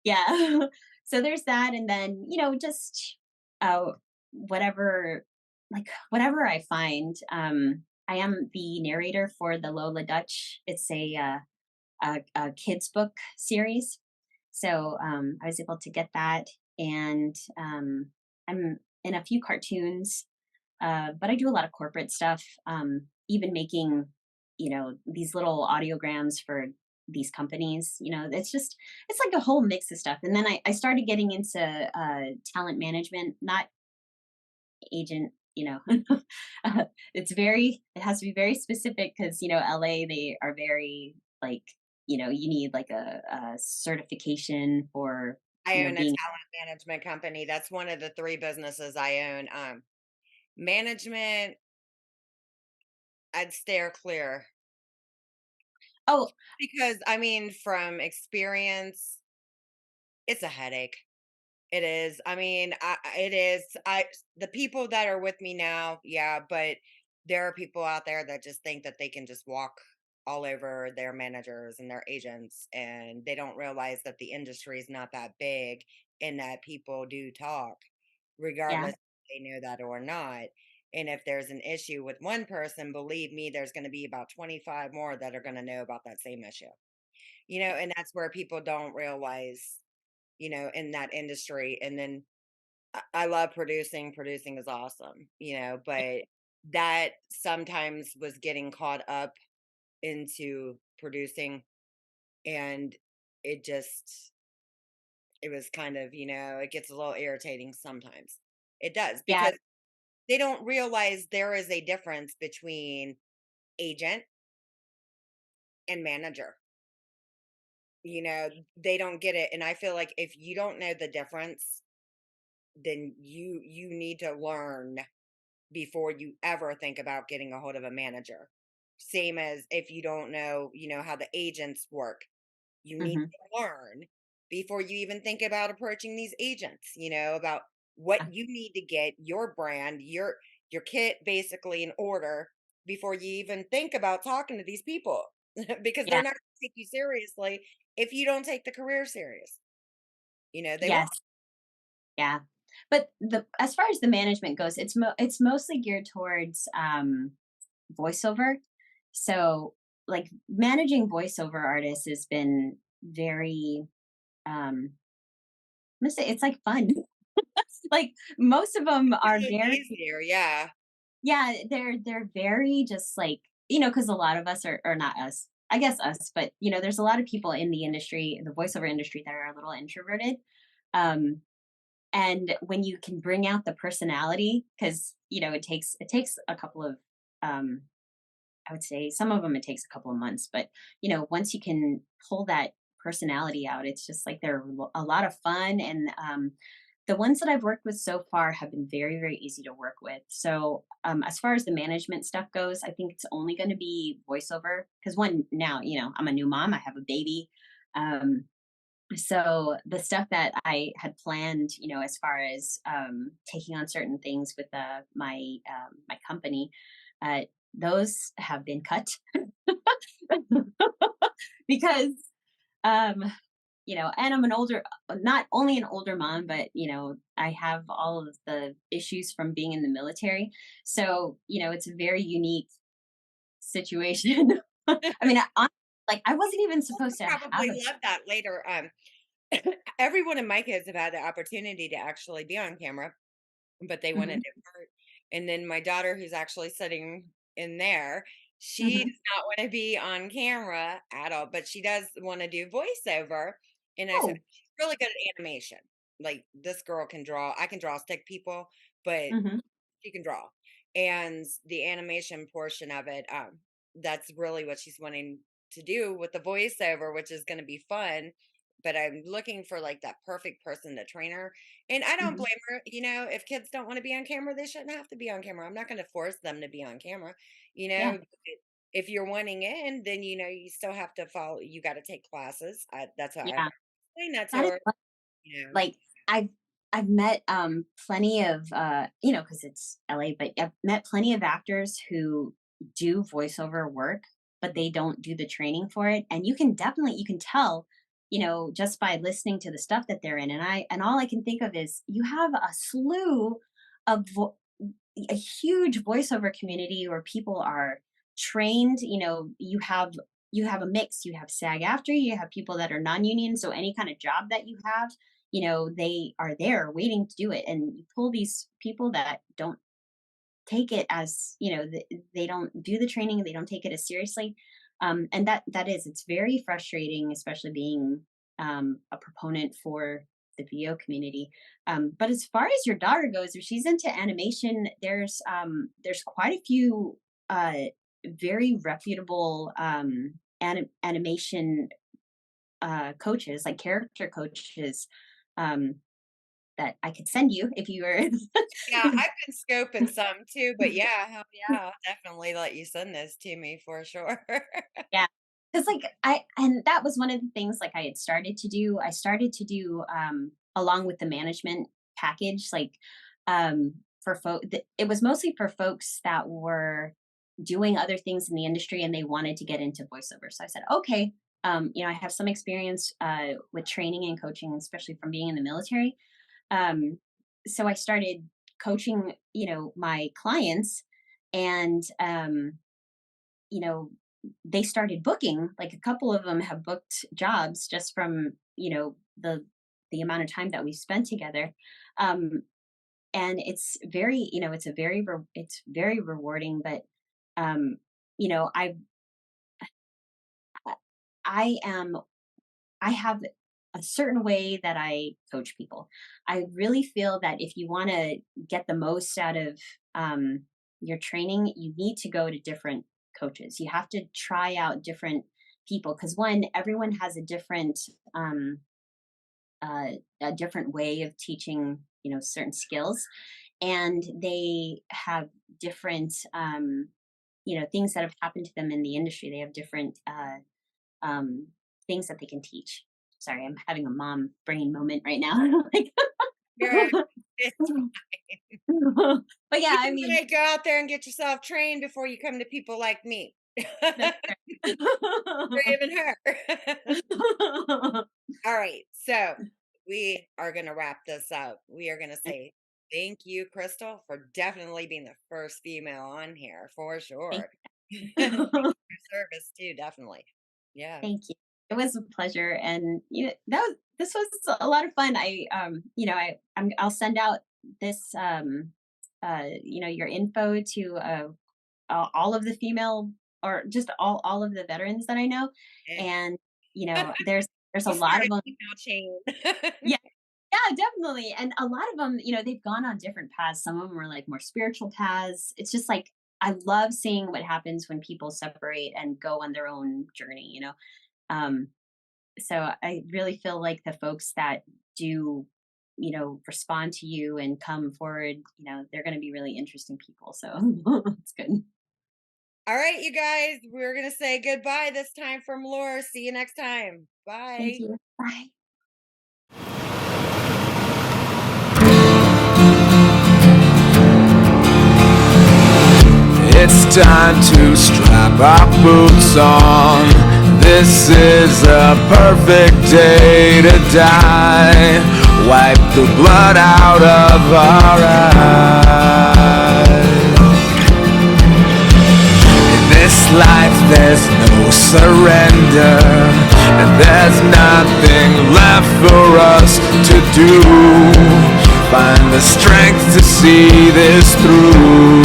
yeah, so there's that. And then, just uh, whatever, whatever I find. I am the narrator for the Lola Dutch. It's a kids book series. So I was able to get that, and I'm in a few cartoons, but I do a lot of corporate stuff. Even making, these little audiograms for these companies. It's like a whole mix of stuff. And then I started getting into talent management, not agent. It has to be very specific because LA, they are very like, you need like a certification for I own a being. talent management company. That's one of the 3 businesses I own. Management, I'd steer clear Oh, because, I mean, from experience, it's a headache. It is. I mean, it is. The people that are with me now, yeah, but there are people out there that just think that they can just walk all over their managers and their agents, and they don't realize that the industry is not that big and that people do talk, yeah, regardless if they know that or not. And if there's an issue with one person, believe me, there's going to be about 25 more that are going to know about that same issue. And that's where people don't realize, in that industry. And then I love producing. Producing is awesome, but that sometimes was getting caught up into producing, and it just it was kind of, it gets a little irritating sometimes. It does, Yeah, because they don't realize there is a difference between agent and manager. They don't get it, and I feel like if you don't know the difference, then you need to learn before you ever think about getting a hold of a manager. Same as if you don't know, how the agents work. You need mhm, to learn before you even think about approaching these agents, about what uh, you need to get your brand, your kit basically in order before you even think about talking to these people because they're yeah, not going to take you seriously if you don't take the career serious. They won't. yes, yeah. But as far as the management goes, it's mostly geared towards, voiceover. So, like, managing voiceover artists has been very, I'm gonna say it's, like, fun. Like, most of them are It's very, easier, yeah. yeah, they're very just, like, because a lot of us are not us, I guess us, but, there's a lot of people in the industry, the voiceover industry, that are a little introverted. Um, and when you can bring out the personality, because it takes a couple of, um I would say some of them it takes a couple of months, but once you can pull that personality out, it's just like they're a lot of fun. And the ones that I've worked with so far have been very, very easy to work with. So as far as the management stuff goes, I think it's only going to be voiceover, because one, now, I'm a new mom, I have a baby. Um, so the stuff that I had planned, as far as taking on certain things with my company, uh, those have been cut because, um, and I'm not only an older mom, but I have all of the issues from being in the military. So it's a very unique situation. I mean, like, I wasn't even supposed to have Probably a. love that later. Every one of my kids have had the opportunity to actually be on camera, but they wanted Mhm, it part. And then my daughter, who's actually sitting in there, she mhm. does not want to be on camera at all, but she does want to do voiceover. And I said, Oh. she's really good at animation. Like, this girl can draw. I can draw stick people, but Mhm, she can draw. And the animation portion of it, that's really what she's wanting to do with the voiceover, which is going to be fun. But I'm looking for like that perfect person to train her. And I don't mhm. blame her. If kids don't want to be on camera, they shouldn't have to be on camera. I'm not going to force them to be on camera. Yeah, If you're wanting in, then you still have to follow. You got to take classes. That's how I yeah. explain that to That is her. fun. You know, Like, I've met, plenty of, because it's LA, but I've met plenty of actors who do voiceover work, but they don't do the training for it, and you can tell, just by listening to the stuff that they're in, and all I can think of is you have a slew of a huge voiceover community where people are trained. You have a mix. You have SAG-aftra, you have people that are non-union, so any kind of job that you have, they are there waiting to do it. And you pull these people that don't take it as, they don't do the training, they don't take it as seriously. And it's very frustrating, especially being a proponent for the VO community. But as far as your daughter goes, if she's into animation, there's quite a few very reputable animation coaches, like character coaches, um, that I could send you if you were. yeah, I've been scoping some too, but yeah, hell yeah, I'll definitely let you send this to me for sure. Yeah. Because, like, and that was one of the things, like, I started to do, along with the management package, like, for it was mostly for folks that were doing other things in the industry and they wanted to get into voiceover. So I said, okay, I have some experience with training and coaching, especially from being in the military. Um, so I started coaching, my clients, and you know, they started booking. Like, a couple of them have booked jobs just from, the amount of time that we spent together. and it's very, it's very rewarding. But um, you know, I am I have a certain way that I coach people. I really feel that if you want to get the most out of your training, you need to go to different coaches. You have to try out different people because one, everyone has um, a different way of teaching, certain skills, and they have different, things that have happened to them in the industry. They have different um, things that they can teach. Sorry, I'm having a mom brain moment right now. Like, You're it's but yeah, I You mean, gotta go out there and get yourself trained before you come to people like me. Or that's fair. even her. All right, so we are gonna wrap this up. We are gonna say thank you, Crystal, for definitely being the first female on here for Thank sure. Thank you for you. your service too, definitely. Yeah. Thank you. It was a pleasure, and this was a lot of fun. I'll send out this your info to all of the female, or just all of the veterans that I know, Yeah. and there's a We'll lot start of a them. female chain. Yeah, yeah, definitely. And a lot of them, they've gone on different paths. Some of them are like more spiritual paths. It's just like I love seeing what happens when people separate and go on their own journey. Um, so I really feel like the folks that do, respond to you and come forward, they're going to be really interesting people. So it's good. All right, you guys, we're gonna say goodbye this time from Laura. See you next time. Thank Bye. you. Bye. It's time to strap our boots on. This is a perfect day to die. Wipe the blood out of our eyes. In this life there's no surrender, and there's nothing left for us to do. Find the strength to see this through.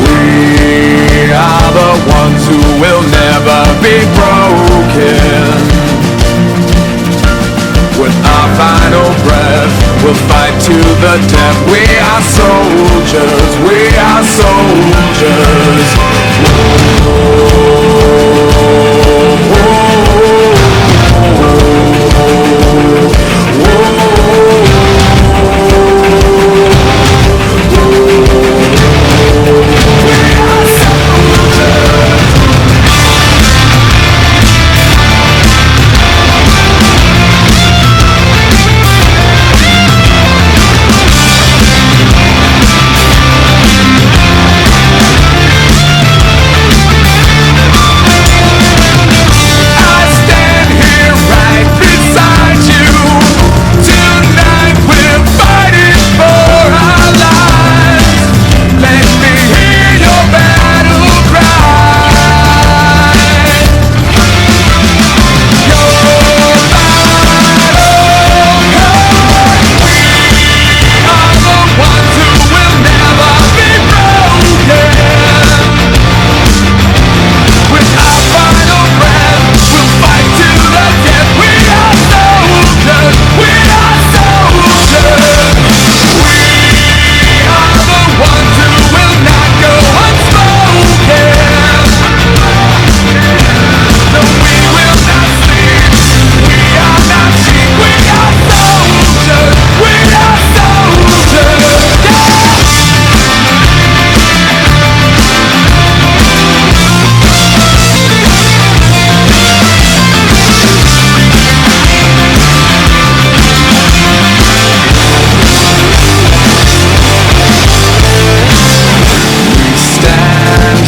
We are the ones who will never be broken. With our final breath, we'll fight to the death. We are soldiers, we are soldiers.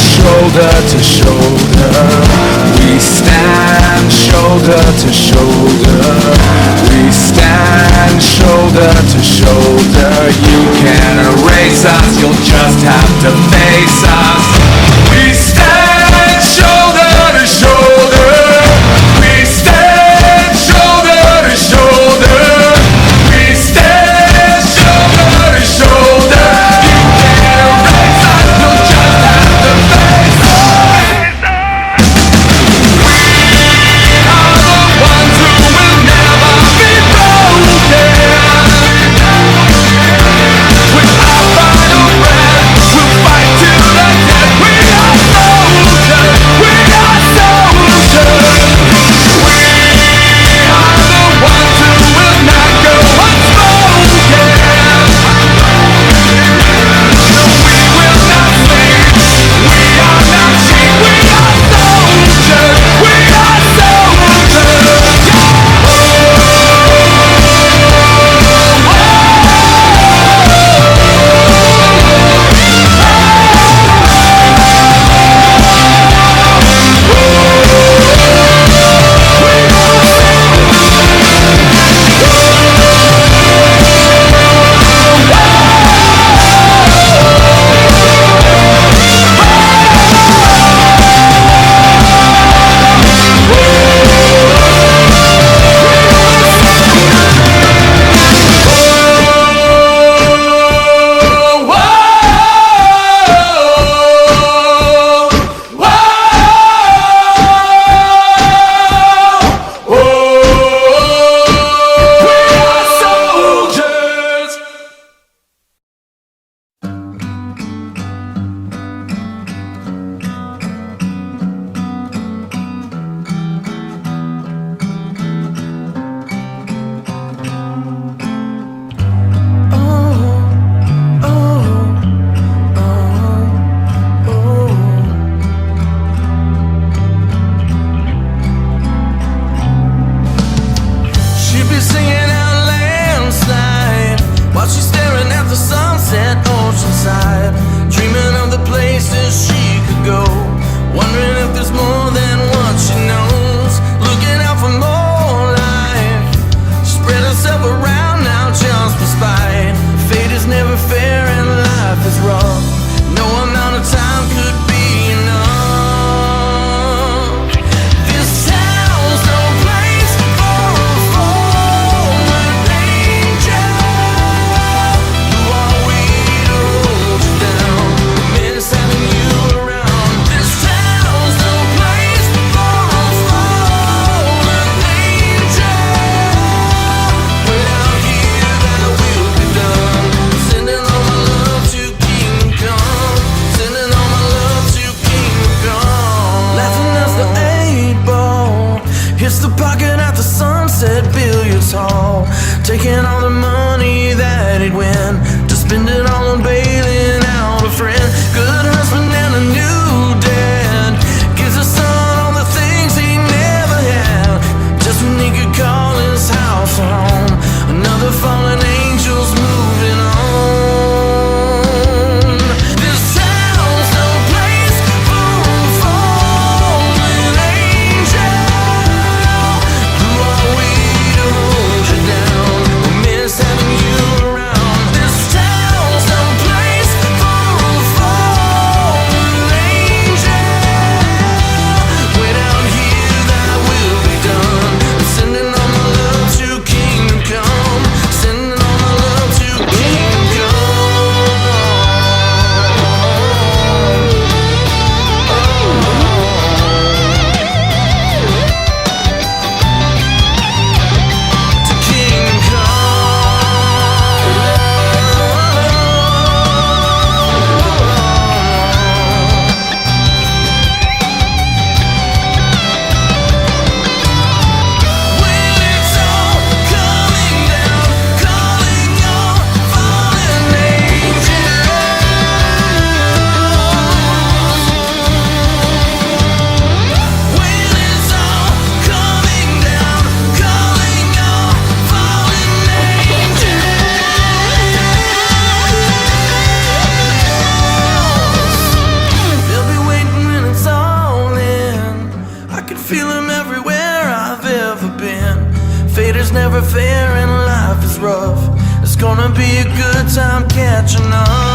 Shoulder to shoulder, we stand shoulder to shoulder. We stand shoulder to shoulder. You can't erase us, you'll just have to face us. We stand shoulder to shoulder. We stand shoulder to shoulder. We thoroughfare and life is rough. It's gonna be a good time catching up.